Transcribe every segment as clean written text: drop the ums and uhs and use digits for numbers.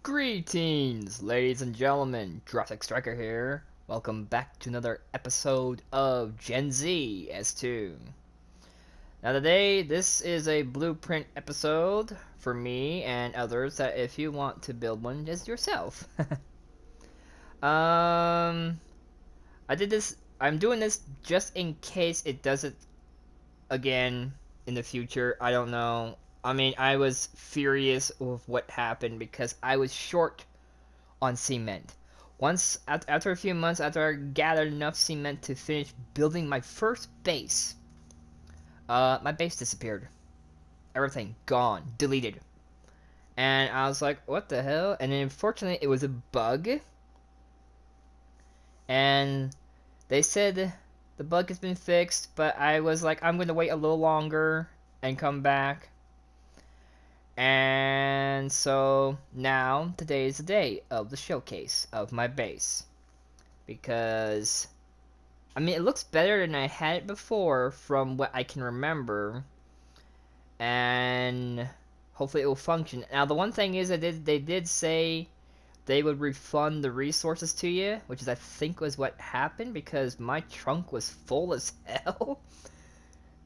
Greetings, ladies and gentlemen. Jurassic-Stryker here. Welcome back to another episode of Gen Z S2. Now today, this is a blueprint episode for me and others that if you want to build one just yourself. um, I did this, I'm doing this just in case it does it again in the future. I don't know. I mean, I was furious with what happened because I was short on cement. Once, after a few months, after I gathered enough cement to finish building my first base, my base disappeared. Everything gone, deleted. And I was like, what the hell? And then unfortunately, it was a bug. And they said the bug has been fixed, but I was like, I'm going to wait a little longer and come back. And so now today is the day of the showcase of my base, because I mean it looks better than I had it before from what I can remember, and hopefully it will function. Now the one thing is they did say they would refund the resources to you, which is I think was what happened, because my trunk was full as hell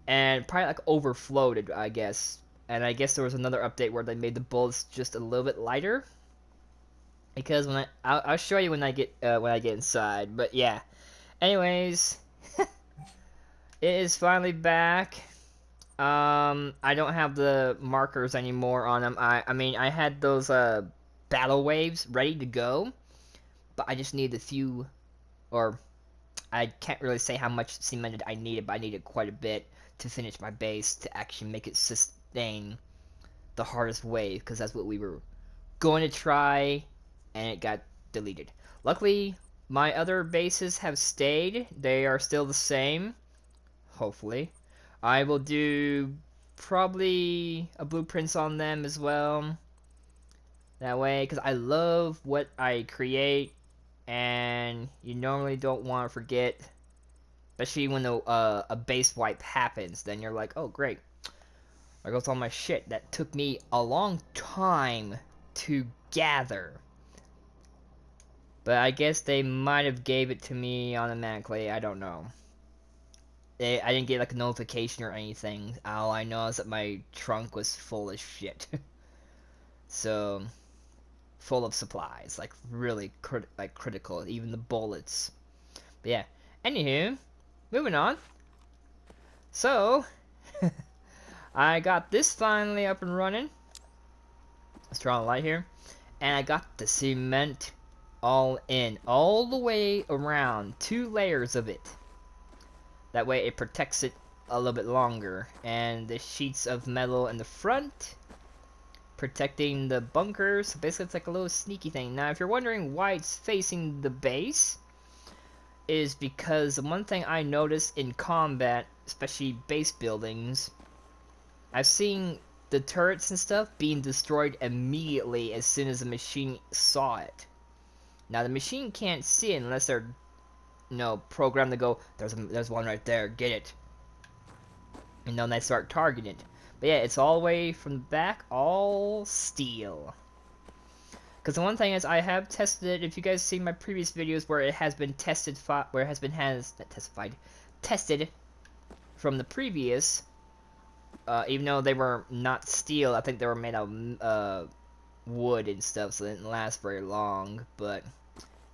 and probably like overflowed, I guess. And I guess there was another update where they made the bullets just a little bit lighter. Because when I'll show you when I get inside. But yeah. Anyways, it is finally back. I don't have the markers anymore on them. I mean I had those battle waves ready to go, but I just needed a few, or I can't really say how much cement I needed, but I needed quite a bit to finish my base to actually make it sustain the hardest wave, because that's what we were going to try, and it got deleted. Luckily, my other bases have stayed. They are still the same, hopefully. I will do probably a blueprints on them as well. That way, because I love what I create, and you normally don't want to forget, especially when a base wipe happens. Then you're like, oh great, there goes all my shit that took me a long time to gather. But I guess they might have gave it to me automatically. I don't know. I didn't get like a notification or anything. All I know is that my trunk was full of shit. So, full of supplies, like really critical, even the bullets. But yeah. Anywho, moving on. So, I got this finally up and running. Let's turn on the light here. And I got the cement all in, all the way around, 2 layers of it. That way it protects it a little bit longer. And the sheets of metal in the front, protecting the bunkers. So basically it's like a little sneaky thing. Now if you're wondering why it's facing the base, is because the one thing I noticed in combat, especially base buildings, I've seen the turrets and stuff being destroyed immediately as soon as the machine saw it. Now the machine can't see it unless they're, programmed to go, there's one right there, get it. And then they start targeting it. But yeah, it's all the way from the back, all steel. Because the one thing is, I have tested it. If you guys see my previous videos where it has been tested, tested from the previous, even though they were not steel, I think they were made out of wood and stuff, so it didn't last very long. But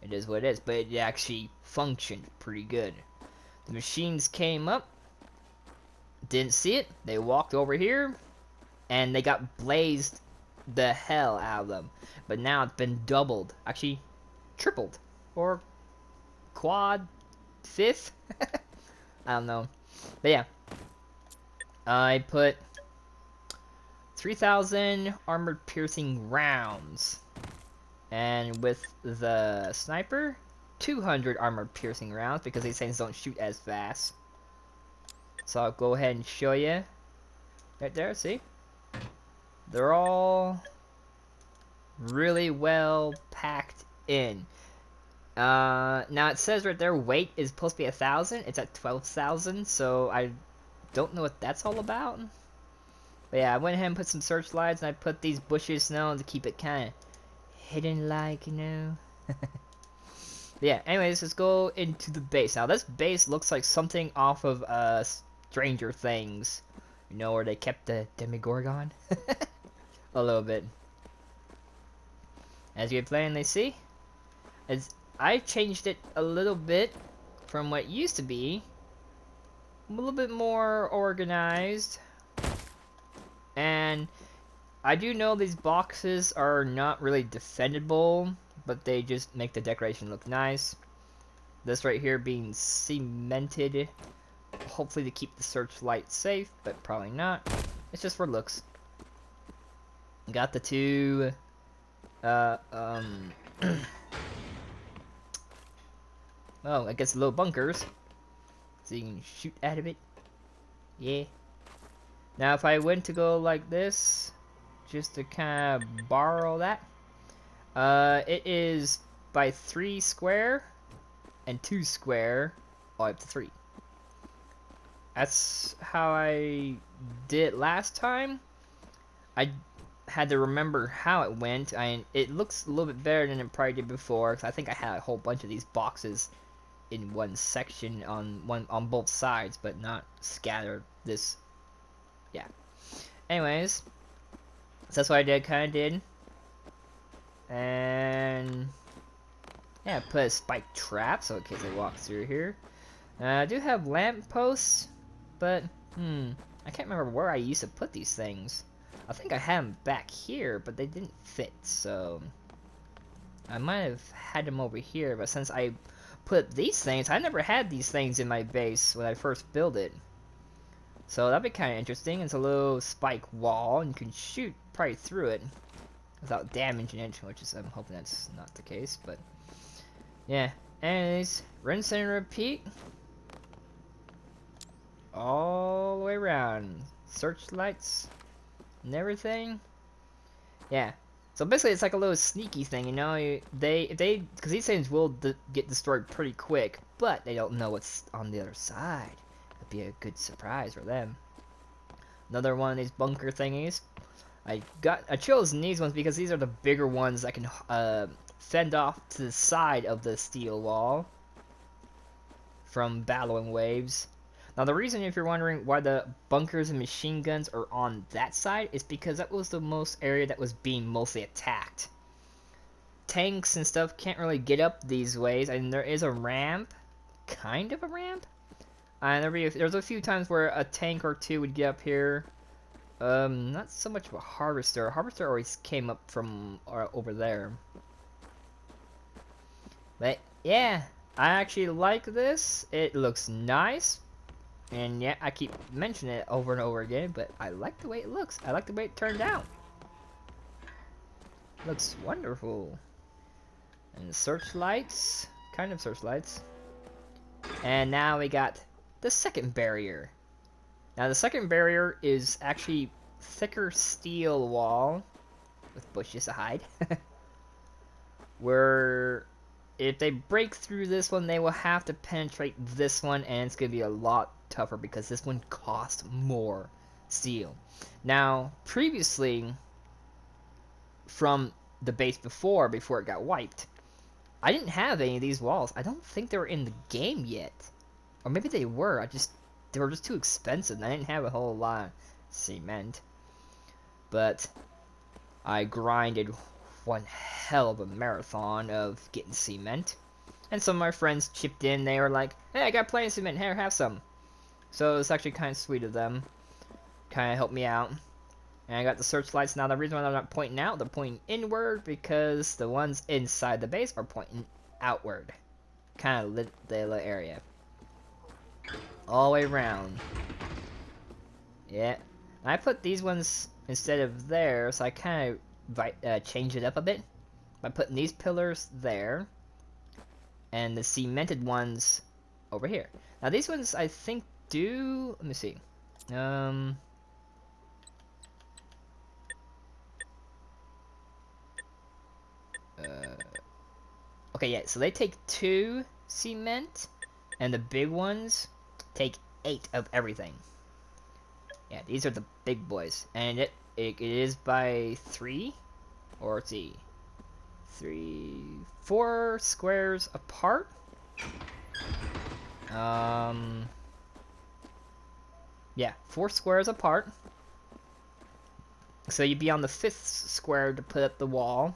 it is what it is. But it actually functioned pretty good. The machines came up, didn't see it. They walked over here, and they got blazed the hell out of them. But now it's been doubled, actually tripled, or quad, fifth. I don't know. But yeah, I put 3,000 armored piercing rounds, and with the sniper, 200 armored piercing rounds, because these things don't shoot as fast. So I'll go ahead and show you right there. See, they're all really well packed in. Now it says right there weight is supposed to be 1,000. It's at 12,000, so I don't know what that's all about. But yeah, I went ahead and put some searchlights, and I put these bushes now to keep it kind of hidden like, you know. Yeah, anyways, let's go into the base. Now, this base looks like something off of Stranger Things. You know, where they kept the Demogorgon? A little bit. As you plainly see, as I changed it a little bit from what it used to be. A little bit more organized. And I do know these boxes are not really defendable, but they just make the decoration look nice. This right here being cemented, hopefully to keep the searchlight safe, but probably not. It's just for looks. Got the two, oh, I guess little bunkers, so you can shoot out of it. Yeah. Now if I went to go like this, just to kind of borrow that, it is by 3 square and 2 square all up to 3. That's how I did it last time. I had to remember how it went. It looks a little bit better than it probably did before, because I think I had a whole bunch of these boxes in one section on both sides, but not scattered. This, yeah. Anyways, so that's what I kind of did, and yeah, put a spike trap so in case they walk through here. I do have lamp posts, but I can't remember where I used to put these things. I think I had them back here, but they didn't fit, so I might have had them over here. But since I put these things, I never had these things in my base when I first built it. So that'd be kind of interesting. It's a little spike wall, and you can shoot probably through it without damaging it, which is, I'm hoping that's not the case, but yeah. Anyways, rinse and repeat all the way around. Searchlights and everything. Yeah. So basically, it's like a little sneaky thing, you know. Because these things will get destroyed pretty quick, but they don't know what's on the other side. It'd be a good surprise for them. Another one of these bunker thingies. I chose these ones because these are the bigger ones that can fend off to the side of the steel wall from ballowing waves. Now the reason, if you're wondering why the bunkers and machine guns are on that side, is because that was the most area that was being mostly attacked. Tanks and stuff can't really get up these ways, and there is a ramp, kind of a ramp. And there's a few times where a tank or two would get up here. Not so much of a harvester. A harvester always came up from over there. But yeah, I actually like this. It looks nice. And yeah, I keep mentioning it over and over again, but I like the way it looks. I like the way it turned out. Looks wonderful. And the searchlights, kind of searchlights. And now we got the second barrier. Now the second barrier is actually thicker steel wall with bushes to hide. Where if they break through this one, they will have to penetrate this one, and it's going to be a lot tougher because this one costs more steel. Now, previously, from the base before it got wiped, I didn't have any of these walls. I don't think they were in the game yet. Or maybe they were. They were just too expensive, and I didn't have a whole lot of cement. But I grinded one hell of a marathon of getting cement. And some of my friends chipped in. They were like, hey, I got plenty of cement. Here, have some. So it's actually kind of sweet of them. Kind of helped me out. And I got the searchlights. Now the reason why they're not pointing out, they're pointing inward, because the ones inside the base are pointing outward. Kind of lit the little area. All the way around. Yeah. I put these ones instead of there, so I kind of changed it up a bit by putting these pillars there. And the cemented ones over here. Now these ones I think do, let me see. Okay, yeah, so they take 2 cement, and the big ones take 8 of everything. Yeah, these are the big boys, and it is by 3, or let's see, 3, 4 squares apart. Yeah, 4 squares apart. So you'd be on the 5th square to put up the wall,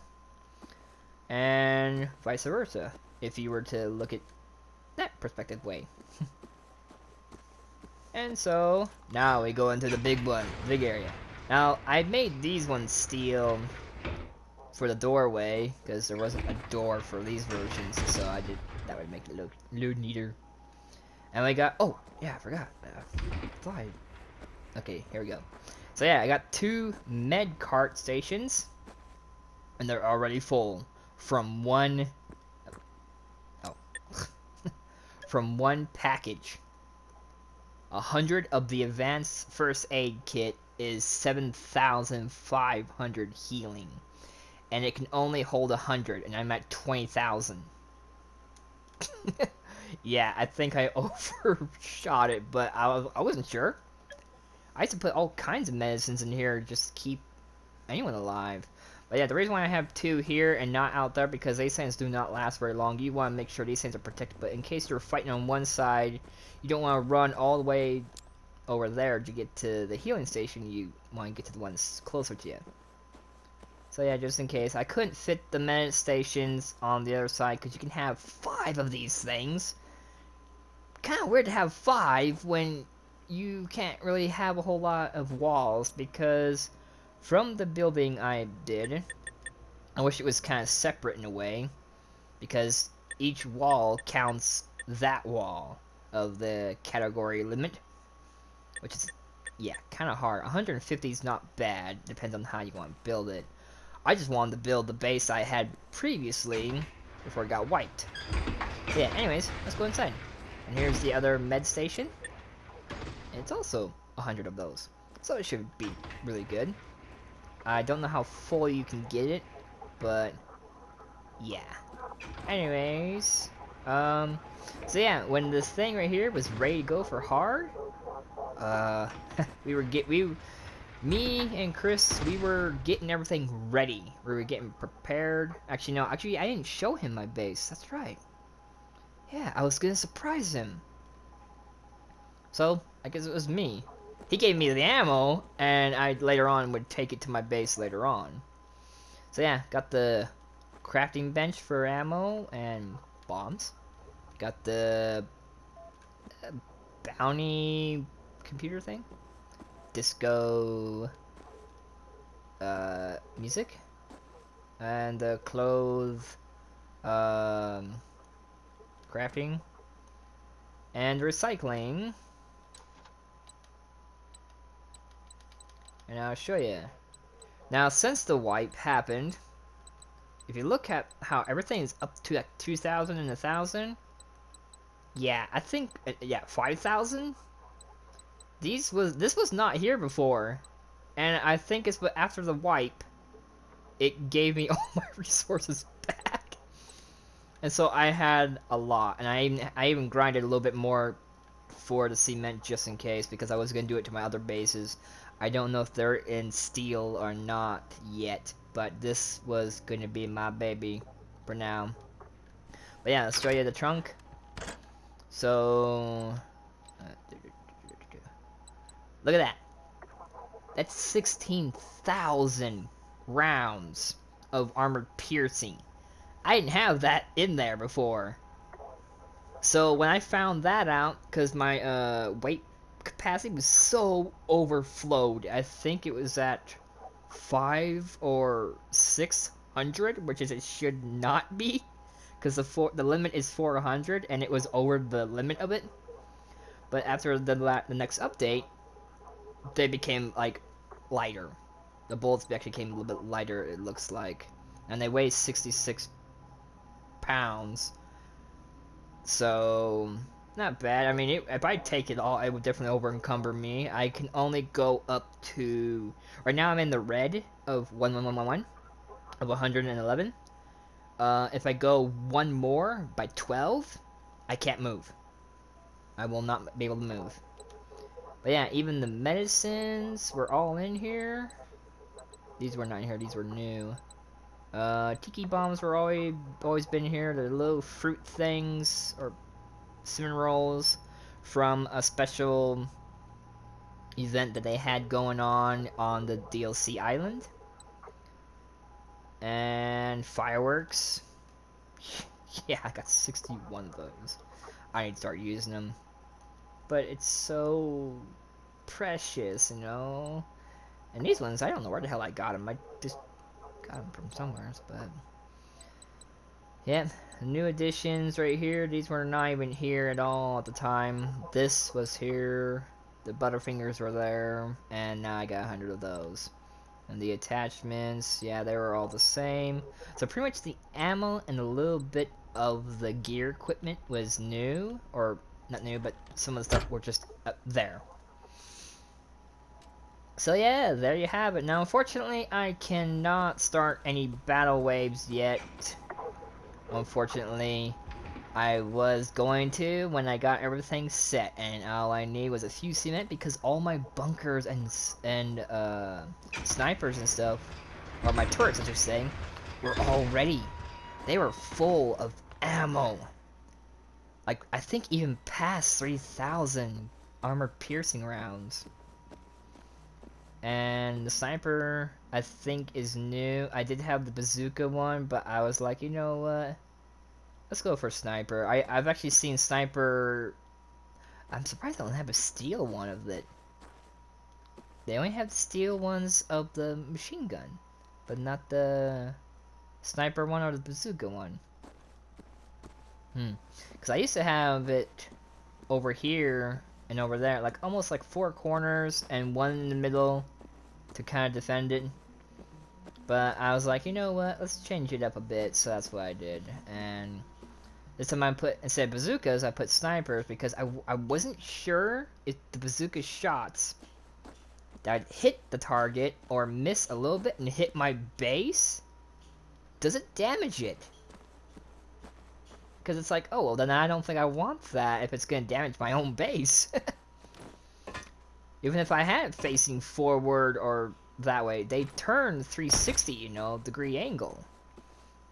and vice versa, if you were to look at that perspective way. And so, now we go into the big one, big area. Now, I made these ones steel for the doorway, because there wasn't a door for these versions, so I did, that would make it look a little neater. And we got, oh, yeah, I forgot, slide. Okay, here we go. So yeah, I got 2 med cart stations, and they're already full from one, oh, from one package. 100 of the advanced first aid kit is 7,500 healing, and it can only hold 100, and I'm at 20,000. Yeah, I think I overshot it, but I wasn't sure. I used to put all kinds of medicines in here just to keep anyone alive. But yeah, the reason why I have 2 here and not out there, because these things do not last very long. You want to make sure these things are protected, but in case you're fighting on one side, you don't want to run all the way over there to get to the healing station. You want to get to the ones closer to you. So yeah, just in case. I couldn't fit the med stations on the other side, because you can have 5 of these things. Kind of weird to have 5 when you can't really have a whole lot of walls, because from the building I did, I wish it was kind of separate in a way, because each wall counts that wall of the category limit, which is, yeah, kind of hard. 150 is not bad, depends on how you want to build it. I just wanted to build the base I had previously before it got wiped. So yeah, anyways, let's go inside. And here's the other med station. It's also 100 of those, so it should be really good. I don't know how full you can get it, but yeah. Anyways, so yeah, when this thing right here was ready to go for hard, me and Chris, we were getting everything ready. We were getting prepared. Actually, no, I didn't show him my base. That's right. Yeah, I was gonna surprise him. So, I guess it was me. He gave me the ammo, and I later on would take it to my base later on. So yeah, got the crafting bench for ammo and bombs. Got the bounty computer thing. Disco music. And the clothes crafting. And recycling. And I'll show you. Now, since the wipe happened, if you look at how everything is up to like 2,000 and 1,000, yeah, I think, yeah, 5,000. This was not here before, and I think it's after the wipe, it gave me all my resources back, and so I had a lot, and I even grinded a little bit more for the cement just in case, because I was gonna do it to my other bases. I don't know if they're in steel or not yet, but this was going to be my baby for now. But yeah, let's show you the trunk. So, look at that. That's 16,000 rounds of armored piercing. I didn't have that in there before. So when I found that out, because my weight capacity was so overflowed, I think it was at 500 or 600, which is it should not be, because the limit is 400, and it was over the limit of it. But after the next update, they became like lighter. The bullets actually came a little bit lighter, it looks like, and they weigh 66 pounds. So not bad. I mean, if I take it all, it would definitely over-encumber me. I can only go up to... Right now I'm in the red of 11111 of 111. If I go one more by 12, I can't move. I will not be able to move. But yeah, even the medicines were all in here. These were not in here. These were new. Tiki bombs were always been here. They're little fruit things or cinnamon rolls from a special event that they had going on the DLC island. And fireworks. Yeah, I got 61 of those. I need to start using them. But it's so precious, you know? And these ones, I don't know where the hell I got them. I just got them from somewhere, but... yeah, new additions right here. These were not even here at all at the time. This was here. The Butterfingers were there. And now I got 100 of those. And the attachments, yeah, they were all the same. So pretty much the ammo and a little bit of the gear equipment was new. Or, not new, but some of the stuff were just up there. So yeah, there you have it. Now, unfortunately, I cannot start any battle waves yet. Unfortunately, I was going to when I got everything set, and all I need was a few cement because all my bunkers and snipers and stuff, or my turrets, as you're saying, were all ready. They were full of ammo. Like, I think even past 3,000 armor-piercing rounds. And the sniper, I think, is new. I did have the bazooka one, but I was like, you know what? Let's go for sniper. I've actually seen sniper. I'm surprised they don't have a steel one of it. They only have the steel ones of the machine gun, but not the sniper one or the bazooka one. Because I used to have it over here and over there, like almost like 4 corners and one in the middle to kind of defend it. But I was like, you know what? Let's change it up a bit. So that's what I did. And this time I put, instead of bazookas, I put snipers because I wasn't sure if the bazooka shots that I'd hit the target or miss a little bit and hit my base, does it damage it? Because it's like, oh, well, then I don't think I want that if it's going to damage my own base. Even if I had it facing forward or that way, they turn 360, you know, degree angle.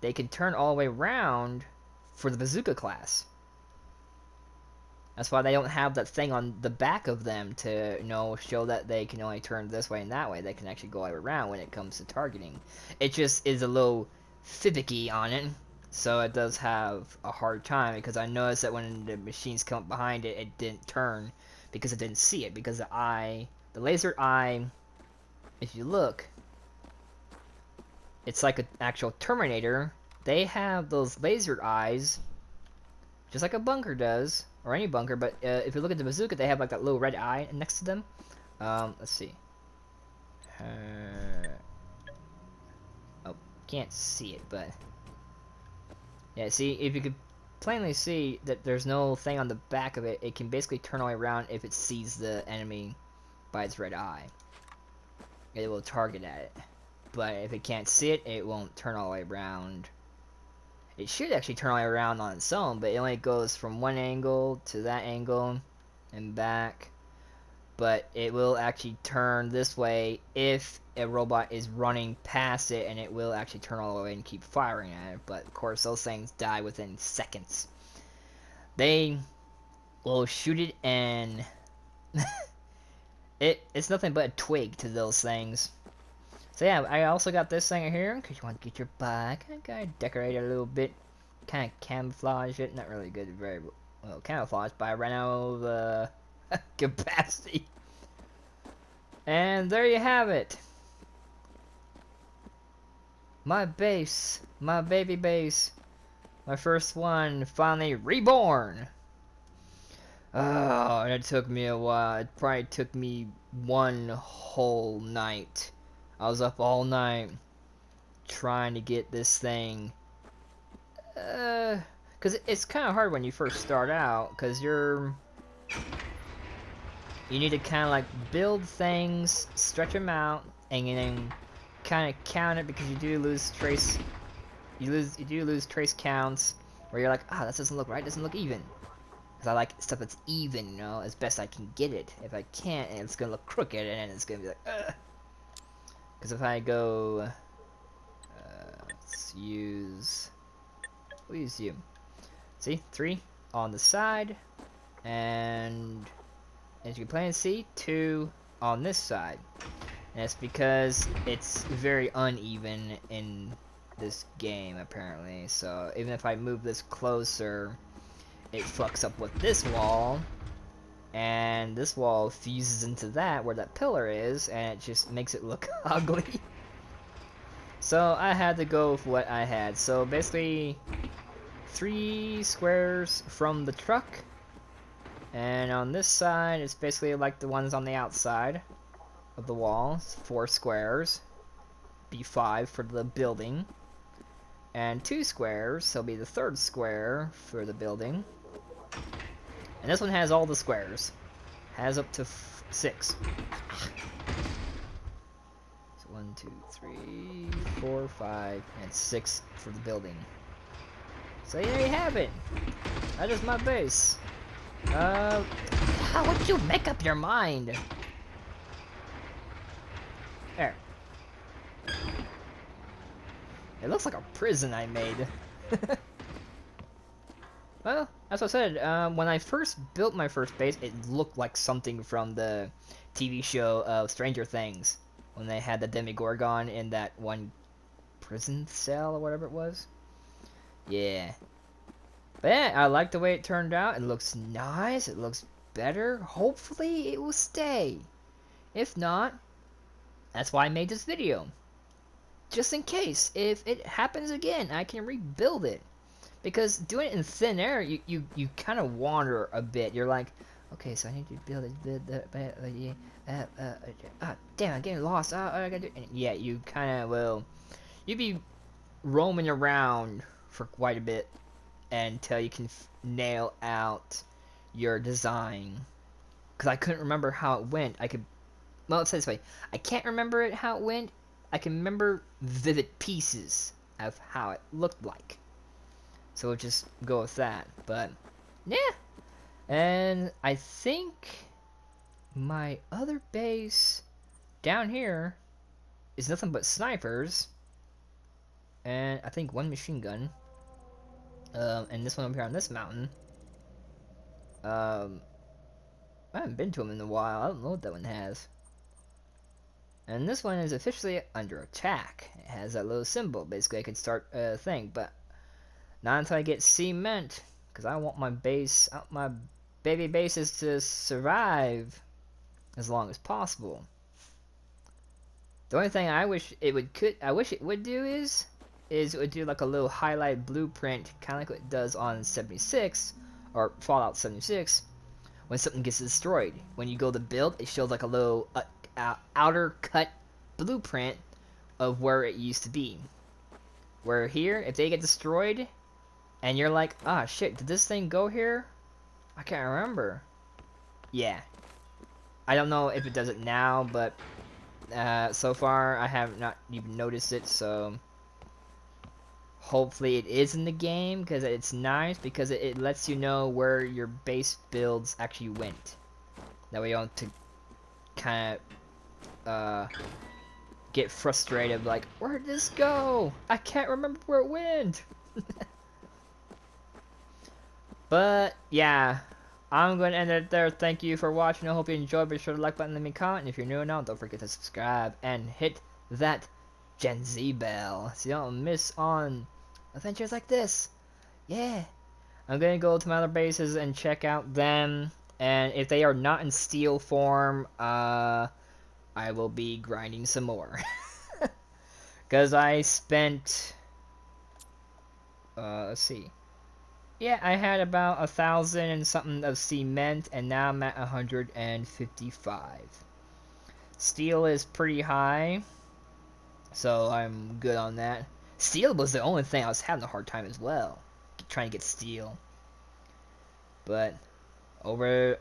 They can turn all the way around for the bazooka class. That's why they don't have that thing on the back of them to, you know, show that they can only turn this way and that way. They can actually go all the way around when it comes to targeting. It just is a little finicky on it. So it does have a hard time because I noticed that when the machines come up behind it, it didn't turn because it didn't see it. Because the laser eye, if you look, it's like an actual Terminator. They have those laser eyes, just like a bunker does, or any bunker. But if you look at the bazooka, they have like that little red eye next to them. Let's see. Oh, can't see it, but. Yeah, see, if you could plainly see that there's no thing on the back of it, it can basically turn all the way around if it sees the enemy by its red eye. It will target at it. But if it can't see it, it won't turn all the way around. It should actually turn all the way around on its own, but it only goes from one angle to that angle and back. But it will actually turn this way if a robot is running past it, and it will actually turn all the way and keep firing at it. But of course, those things die within seconds. They will shoot it, and it's nothing but a twig to those things. So yeah, I also got this thing here because you want to get your bike. I gotta decorate it a little bit, kind of camouflage it. Not really good, very well camouflage, but I ran out of capacity. And there you have it. My base, my baby base, my first one finally reborn. Oh, it took me a while. It probably took me one whole night. I was up all night trying to get this thing. Because it's kind of hard when you first start out, because you need to kind of like build things, stretch them out, and then kind of count it because you do lose trace. You do lose trace counts where you're like, ah, that doesn't look right, doesn't look even. Because I like stuff that's even, you know, as best I can get it. If I can't, it's gonna look crooked, and it's gonna be like, ugh. Because if I go, let's we'll use you. See, 3 on the side, and as you can plainly see, 2 on this side. And that's because it's very uneven in this game, apparently. So even if I move this closer, it fucks up with this wall, and this wall fuses into that where that pillar is, and it just makes it look ugly. So I had to go with what I had. So basically 3 squares from the truck, and on this side it's basically like the ones on the outside of the wall. It's 4 squares, be 5 for the building, and 2 squares, so it'll be the 3rd square for the building. And this one has all the squares, has up to 6. So 1, 2, 3, 4, 5, and 6 for the building. So there you have it. That is my base. How would you make up your mind? There. It looks like a prison I made. Well, as I said, when I first built my first base, it looked like something from the TV show of Stranger Things, when they had the Demogorgon in that one prison cell or whatever it was. Yeah. But yeah, I like the way it turned out. It looks nice. It looks better. Hopefully it will stay. If not, that's why I made this video. Just in case, if it happens again, I can rebuild it. Because doing it in thin air, you kind of wander a bit. You're like, okay, so I need to build it. Damn, I'm getting lost. I gotta do. And yeah, you kind of will. You'd be roaming around for quite a bit until you can nail out your design. Because I couldn't remember how it went. Well, let's say this way. I can't remember it how it went. I can remember vivid pieces of how it looked like. So we'll just go with that. But, yeah. And I think my other base down here is nothing but snipers. And I think 1 machine gun. And this one up here on this mountain. I haven't been to them in a while. I don't know what that one has. And this one is officially under attack. It has that little symbol. Basically, I could start a thing, but not until I get cement, because I want my base, my baby bases to survive as long as possible. The only thing I wish it would do is it would do like a little highlight blueprint, kind of like what it does on 76 or Fallout 76. When something gets destroyed, when you go to build, it shows like a little outer cut blueprint of where it used to be. Where here, if they get destroyed, and you're like, ah, shit, did this thing go here? I can't remember. Yeah. I don't know if it does it now, but so far I have not even noticed it, so hopefully it is in the game, because it's nice, because it lets you know where your base builds actually went. That way you don't have to kind of get frustrated, like, where'd this go? I can't remember where it went. But yeah, I'm going to end it there. Thank you for watching. I hope you enjoyed. Be sure to like button, leave me a comment. And if you're new now, don't forget to subscribe and hit that Gen Z bell so you don't miss on adventures like this. Yeah, I'm going to go to my other bases and check out them. And if they are not in steel form, I will be grinding some more. Because I spent, let's see. Yeah, I had about 1,000 and something of cement, and now I'm at 155. Steel is pretty high, so I'm good on that. Steel was the only thing I was having a hard time as well, trying to get steel. But over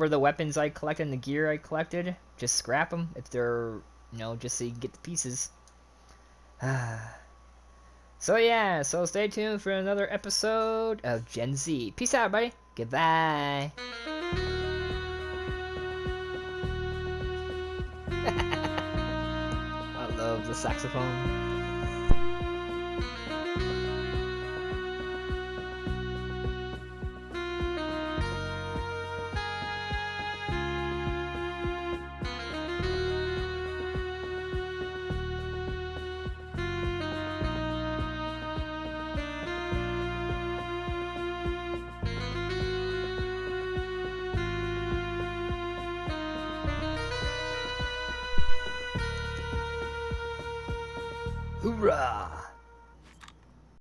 the weapons I collected and the gear I collected, just scrap them if they're, just so you can get the pieces. So yeah, so stay tuned for another episode of Gen Z. Peace out, everybody. Goodbye. I love the saxophone. Hoorah!